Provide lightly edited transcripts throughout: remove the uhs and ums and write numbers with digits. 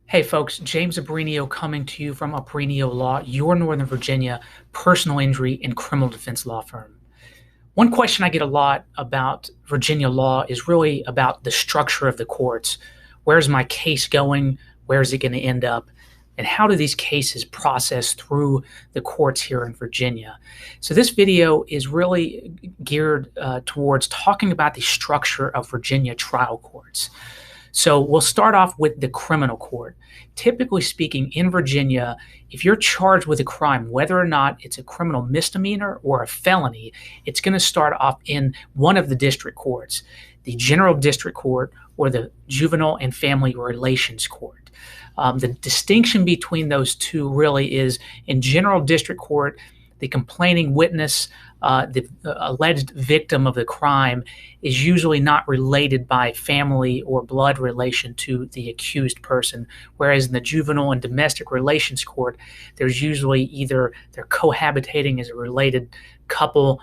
Hey folks, James Abrenio coming to you from Abrenio Law, your Northern Virginia personal injury and criminal defense law firm. One question I get a lot about Virginia law is really about the structure of the courts. Where's my case going? Where's it going to end up? And how do these cases process through the courts here in Virginia? So this video is really geared towards talking about the structure of Virginia trial courts. So we'll start off with the criminal court. Typically speaking, in Virginia, if you're charged with a crime, whether or not it's a criminal misdemeanor or a felony, it's going to start off in one of the district courts, the general district court or the juvenile and family relations court. The distinction between those two really is in general district court, the complaining witness, the alleged victim of the crime, is usually not related by family or blood relation to the accused person. Whereas in the juvenile and domestic relations court, there's usually either they're cohabitating as a related couple,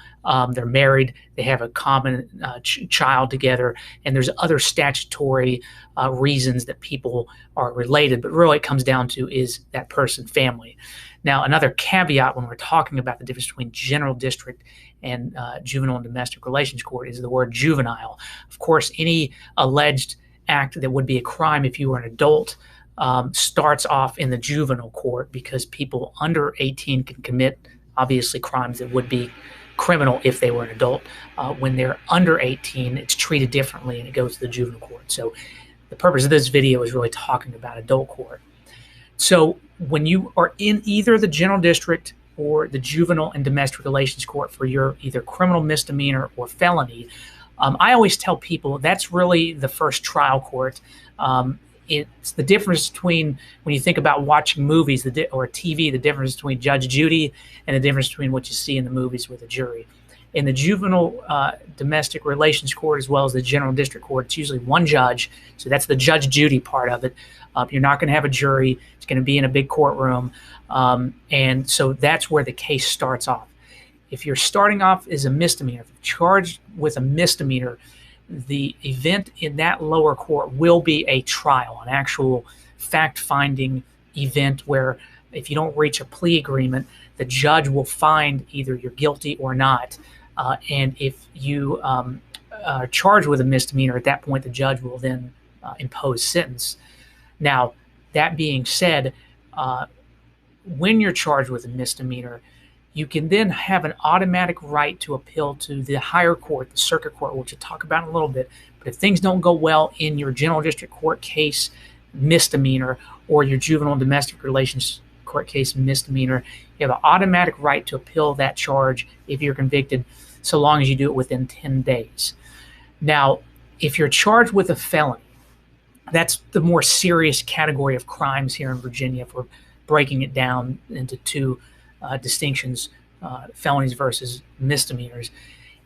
they're married, they have a common child together, and there's other statutory reasons that people are related. But really it comes down to, is that person family? Now, another caveat when we're talking about the difference between general district and juvenile and domestic relations court is the word juvenile. Of course, any alleged act that would be a crime if you were an adult starts off in the juvenile court, because people under 18 can commit, obviously, crimes that would be criminal if they were an adult. When they're under 18, it's treated differently and it goes to the juvenile court. So the purpose of this video is really talking about adult court. So when you are in either the general district or the juvenile and domestic relations court for your either criminal misdemeanor or felony, I always tell people that's really the first trial court. It's the difference between, when you think about watching movies or TV, the difference between Judge Judy and the difference between what you see in the movies with a jury. In the juvenile domestic relations court, as well as the general district court, it's usually one judge. So that's the Judge Judy part of it. You're not going to have a jury. It's going to be in a big courtroom. And so that's where the case starts off. If you're starting off as a misdemeanor, if you're charged with a misdemeanor, the event in that lower court will be a trial, an actual fact-finding event where if you don't reach a plea agreement, the judge will find either you're guilty or not. And if you are charged with a misdemeanor, at that point, the judge will then impose sentence. Now, that being said, when you're charged with a misdemeanor, you can then have an automatic right to appeal to the higher court, the circuit court, which we'll talk about in a little bit. But if things don't go well in your general district court case misdemeanor or your juvenile and domestic relations court case misdemeanor, you have an automatic right to appeal that charge if you're convicted, so long as you do it within 10 days. Now, if you're charged with a felony, that's the more serious category of crimes here in Virginia, if we're breaking it down into two distinctions, felonies versus misdemeanors.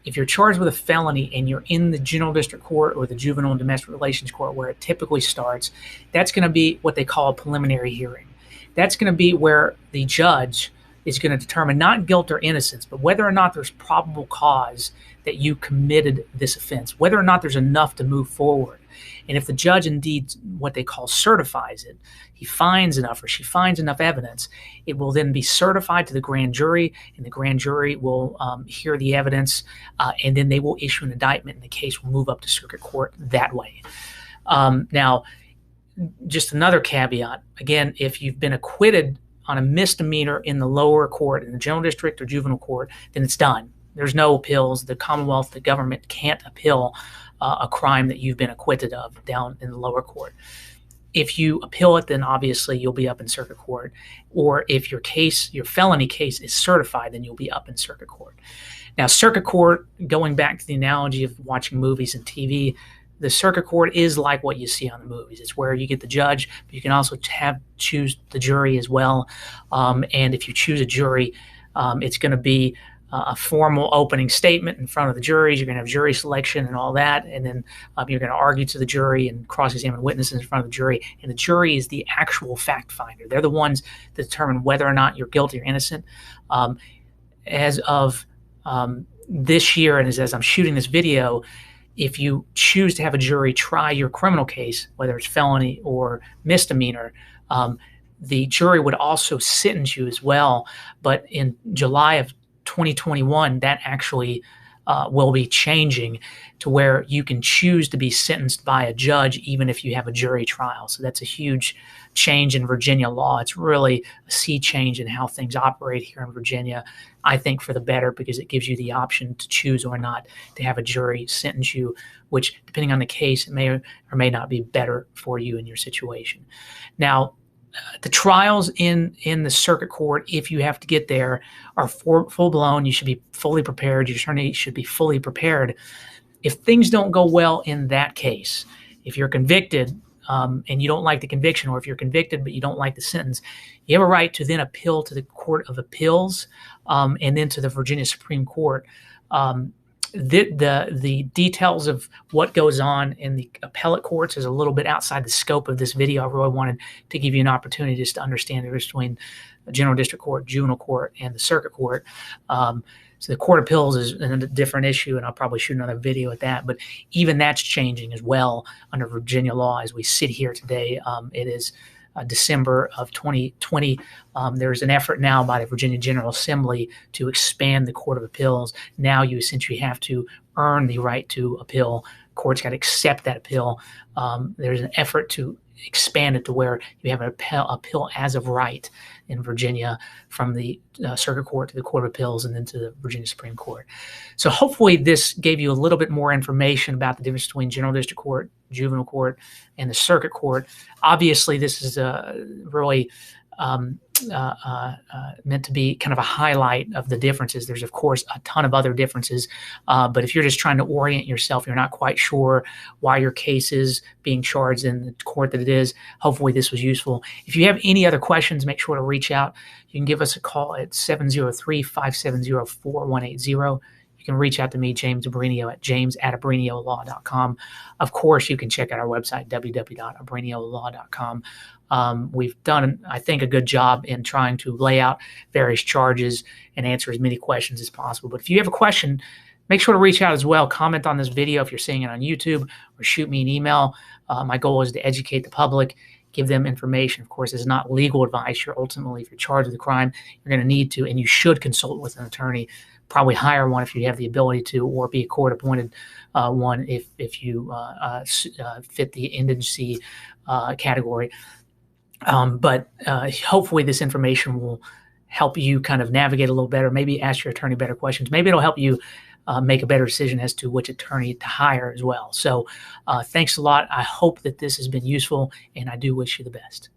If you're charged with a felony and you're in the general district court or the juvenile and domestic relations court, where it typically starts, that's going to be what they call a preliminary hearing. That's going to be where the judge is going to determine not guilt or innocence, but whether or not there's probable cause that you committed this offense, whether or not there's enough to move forward. And if the judge indeed, what they call, certifies it, he finds enough or she finds enough evidence, it will then be certified to the grand jury, and the grand jury will hear the evidence, and then they will issue an indictment, and the case will move up to circuit court that way. Now, just another caveat, again, if you've been acquitted on a misdemeanor in the lower court, in the general district or juvenile court, then it's done. There's no appeals. The Commonwealth, the government, can't appeal a crime that you've been acquitted of down in the lower court. If you appeal it, then obviously you'll be up in circuit court. Or if your case, your felony case, is certified, then you'll be up in circuit court. Now, circuit court, going back to the analogy of watching movies and TV, the circuit court is like what you see on the movies. It's where you get the judge, but you can also choose the jury as well. And if you choose a jury, it's going to be a formal opening statement in front of the juries. You're going to have jury selection and all that, and then you're going to argue to the jury and cross-examine witnesses in front of the jury. And the jury is the actual fact finder. They're the ones that determine whether or not you're guilty or innocent. As of this year, and as I'm shooting this video, if you choose to have a jury try your criminal case, whether it's felony or misdemeanor, the jury would also sentence you as well. But in July of 2021, that actually will be changing to where you can choose to be sentenced by a judge even if you have a jury trial. So that's a huge change in Virginia law. It's really a sea change in how things operate here in Virginia, I think for the better, because it gives you the option to choose or not to have a jury sentence you, which, depending on the case, it may or may not be better for you in your situation. Now, the trials in the circuit court, if you have to get there, are full blown. You should be fully prepared. Your attorney should be fully prepared. If things don't go well in that case, if you're convicted and you don't like the conviction, or if you're convicted but you don't like the sentence, you have a right to then appeal to the Court of Appeals and then to the Virginia Supreme Court. The details of what goes on in the appellate courts is a little bit outside the scope of this video. I really wanted to give you an opportunity just to understand the difference between the general district court, juvenile court, and the circuit court. So the Court of Appeals is a different issue, and I'll probably shoot another video at that. But even that's changing as well under Virginia law as we sit here today. It is December of 2020. There's an effort now by the Virginia General Assembly to expand the Court of Appeals. Now you essentially have to earn the right to appeal. Courts got to accept that appeal. There's an effort to expand it to where you have an appeal as of right in Virginia from the circuit court to the Court of Appeals and then to the Virginia Supreme Court. So hopefully this gave you a little bit more information about the difference between general district court, juvenile court, and the circuit court. Obviously, this is really meant to be kind of a highlight of the differences. There's, of course, a ton of other differences, but if you're just trying to orient yourself, you're not quite sure why your case is being charged in the court that it is, hopefully this was useful. If you have any other questions, make sure to reach out. You can give us a call at 703-570-4180. You can reach out to me, James Abrenio, at james@abreniolaw.com. Of course, you can check out our website, www.abreniolaw.com. We've done, I think, a good job in trying to lay out various charges and answer as many questions as possible. But if you have a question, make sure to reach out as well. Comment on this video if you're seeing it on YouTube, or shoot me an email. My goal is to educate the public, give them information. Of course, it's not legal advice. You're ultimately, if you're charged with a crime, you're going to need to, and you should consult with an attorney. Probably hire one if you have the ability to, or be a court-appointed one if you fit the indigency category. But hopefully this information will help you kind of navigate a little better, maybe ask your attorney better questions. Maybe it'll help you make a better decision as to which attorney to hire as well. So thanks a lot. I hope that this has been useful, and I do wish you the best.